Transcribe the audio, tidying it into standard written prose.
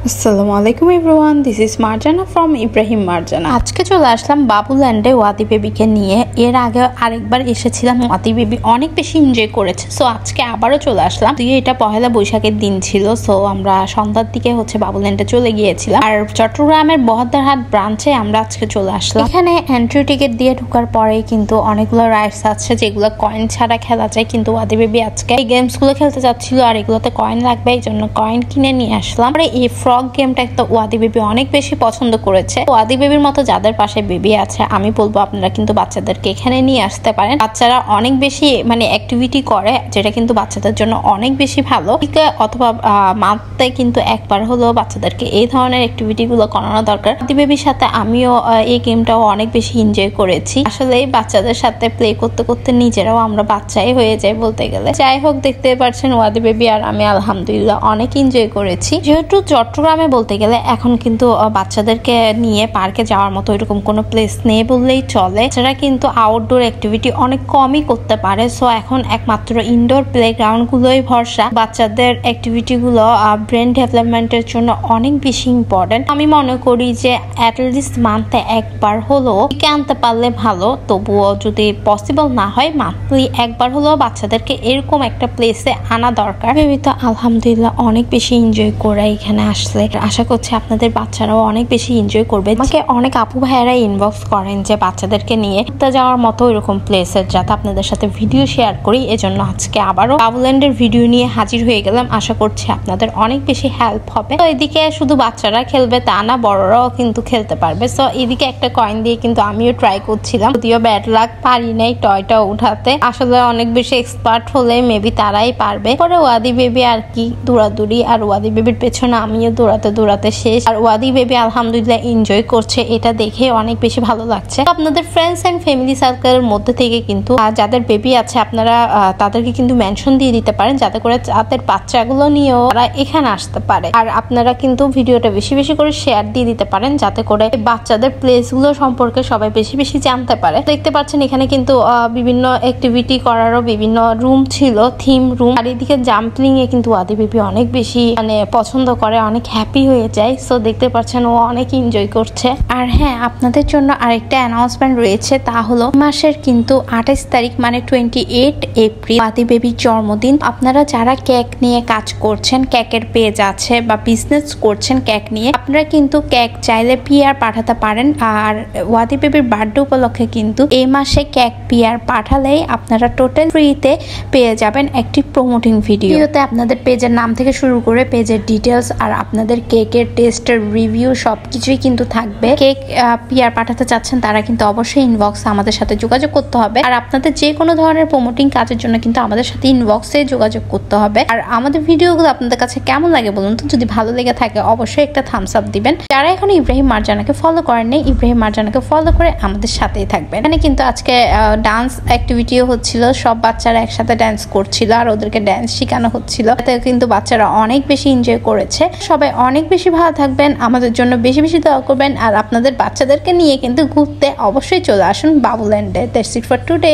আসসালামু আলাইকুম everyone, this is Marjana from Ibrahim Marjana. আজকে চলে আসলাম বাবুল্যান্ডে ওয়াদি বেবিকে নিয়ে। এর আগে আরেকবার এসেছিলাম, ওয়াদি বেবি অনেক বেশি এনজয় করেছে। সো আজকে আবারও চলে আসলাম। যদিও এটা পহেলা বৈশাখের দিন ছিল, সো আমরা সন্ধ্যার দিকে বাবুল্যান্ডে চলে গিয়েছিলাম। আর চট্টগ্রামের বহদ্দারহাট ব্রাঞ্চে আমরা আজকে চলে আসলাম। এখানে এন্ট্রি টিকিট দিয়ে ঢোকার পরেই কিন্তু অনেকগুলো রাইডস আছে যেগুলো কয়েন ছাড়া খেলা যায়, কিন্তু ওয়াদি বেবি আজকে এই গেমস গুলো খেলতে চাচ্ছিল আর এগুলোতে কয়েন লাগবে, এই জন্য কয়েন কিনে নিয়ে আসলাম। এই ফ্রগ গেমটা একটা ওয়াদি বেবি অনেক বেশি পছন্দ করেছে। ওয়াদি বেবির মতো যাদের পাশে বেবি আছে, আমি বলবো আপনারা কিন্তু বাচ্চাদেরকে এখানে নিয়ে আসতে পারেন। বাচ্চারা অনেক বেশি অ্যাক্টিভিটি করে, যেটা কিন্তু বাচ্চাদের জন্য অনেক বেশি ভালো। অথবা মাত্রে কিন্তু একবার হলেও বাচ্চাদেরকে এই ধরনের অ্যাক্টিভিটি গুলো করানো দরকার। ওয়াদি বেবির সাথে আমিও এই গেমটাও অনেক বেশি এনজয় করেছি। আসলে বাচ্চাদের সাথে প্লে করতে করতে নিজেরাও আমরা বাচ্চাই হয়ে যাই বলতে গেলে। যাই হোক, দেখতে পাচ্ছেন ওয়াদি বেবি আর আমি আলহামদুলিল্লাহ অনেক এনজয় করেছি। যেহেতু চট্টগ্রামে বলতে গেলে এখন কিন্তু বাচ্চাদেরকে নিয়ে পার্কে যাওয়ার মতো এরকম কোনো প্লেস নেই বললেই চলে। সেটা কিন্তু আউটডোর অ্যাক্টিভিটি অনেক কমই করতে পারে। সো এখন একমাত্র ইনডোর প্লেগ্রাউন্ড গুলোই ভরসা। বাচ্চাদের অ্যাক্টিভিটি গুলো ব্রেন ডেভেলপমেন্টের জন্য অনেক বেশি ইম্পর্টেন্ট। আমি মনে করি যে অ্যাটলিস্ট মান্থে একবার হলো আনতে পারলে ভালো। তবুও যদি পসিবল না হয়, মান্থলি একবার হলেও বাচ্চাদেরকে এরকম একটা প্লেসে আনা দরকার। বেবি তো আলহামদুলিল্লাহ অনেক বেশি এনজয় করে এখানে আসলে। আশা করছি আপনাদের বাচ্চারাও অনেক বেশি এনজয় করবে। আমাকে অনেক আপু ভাইয়েরা ইনবক্স করেন যে বাচ্চাদেরকে নিয়ে ঘুরতে যাওয়ার মতো এরকম প্লেসের যাতে আপনাদের সাথে ভিডিও শেয়ার করি। এজন্য আজকে আবারও বাবুল্যান্ডের ভিডিও নিয়ে হাজির হয়ে গেলাম। আশা করছি আপনাদের অনেক বেশি হেল্প হবে। তো এদিকে শুধু বাচ্চারা খেলবে তা না, বড়রাও কিন্তু খেলতে পারবে। সো এদিকে একটা কয়েন দিয়ে কিন্তু আমিও ট্রাই করছিলাম, যদিও ব্যাড লাক, পারি নাই টয়টা উঠাতে। আসলে অনেক বেশি এক্সপার্ট হলে মেবি তারাই পারবে। পরে ওয়াদি বেবি আর কি দৌড়াদৌড়ি, আর ওয়াদি বেবির পেছনে আমিও দৌড়াতে দৌড়াতে শেষ। আর ওয়াদি বেবি আলহামদুলিল্লাহ এনজয় করছে, এটা দেখে অনেক বেশি ভালো লাগছে। আপনাদের ফ্রেন্ডস এন্ড ফ্যামিলি সার্কেলের মধ্যে থেকে কিন্তু যাদের বেবি আছে আপনারা তাদেরকে কিন্তু মেনশন দিয়ে দিতে পারেন, যাতে করে তাদের বাচ্চাগুলো নিয়েও তারা এখানে আসতে পারে। আর আপনারা কিন্তু ভিডিওটা বেশি বেশি করে শেয়ার দিয়ে দিতে পারেন, যাতে করে বাচ্চাদের প্লেস গুলো সম্পর্কে সবাই বেশি বেশি জানতে পারে। দেখতে পাচ্ছেন এখানে কিন্তু বিভিন্ন অ্যাক্টিভিটি করারও বিভিন্ন রুম ছিল, থিম রুম। আর এদিকে জাম্পলিং এ কিন্তু ওয়াদি বেবি অনেক বেশি পছন্দ করে, অনেক হ্যাপি হয়ে যায়। সো দেখতে পাচ্ছেন ও অনেক এনজয় করছে। আর হ্যাঁ, আপনাদের জন্য আরেকটা অ্যানাউন্সমেন্ট রয়েছে, তা হলো মাসের কিন্তু 28 তারিখ 28 এপ্রিল ওয়াদি বেবির জন্মদিন। আপনারা যারা কেক নিয়ে কাজ করছেন, কেকের পেজ আছে বা বিজনেস করছেন কেক নিয়ে, আপনারা কিন্তু কেক চাইলে পিআর পাঠাতে পারেন। আর ওয়াদি বেবির বার্থডে উপলক্ষে কিন্তু এই মাসে কেক পিআর পাঠালেই আপনারা টোটাল ফ্রিতে পেয়ে যাবেন একটি প্রমোটিং ভিডিওতে আপনাদের পেজের নাম থেকে শুরু করে পেজের ডিটেলস আর আপনাদের কেকের টেস্টের রিভিউ সবকিছুই কিন্তু থাকবে। কেক পিআর পাঠাতে চাচ্ছেন তারা কিন্তু অবশ্যই ইনবক্সে আমাদের সাথে যোগাযোগ করতে হবে। আর আপনাদের যে কোনো ধরনের প্রমোটিং কাজের জন্য কিন্তু আমাদের সাথে ইনবক্সে যোগাযোগ করতে হবে। আর আমাদের ভিডিওগুলো আপনাদের কাছে কেমন লাগে বলুন তো? যদি ভালো লেগে থাকে অবশ্যই একটা থামস আপ দিবেন। যারা এখন ইব্রাহিম মার্জানাকে ফলো করেননি, ইব্রাহিম মার্জানাকে ফলো করে আমাদের সাথেই থাকবেন। এখানে কিন্তু আজকে ডান্স অ্যাক্টিভিটিও হচ্ছিল, সব বাচ্চারা একসাথে ডান্স করছিল আর ওদেরকে ডান্স শেখানো হচ্ছিল। এতে কিন্তু বাচ্চারা অনেক বেশি এনজয় করেছে। সবাই অনেক বেশি ভালো থাকবেন, আমাদের জন্য বেশি বেশি দোয়া করবেন। আর আপনাদের বাচ্চাদেরকে নিয়ে কিন্তু ঘুরতে অবশ্যই চলে আসুন বাবুল্যান্ডে। That's it for today.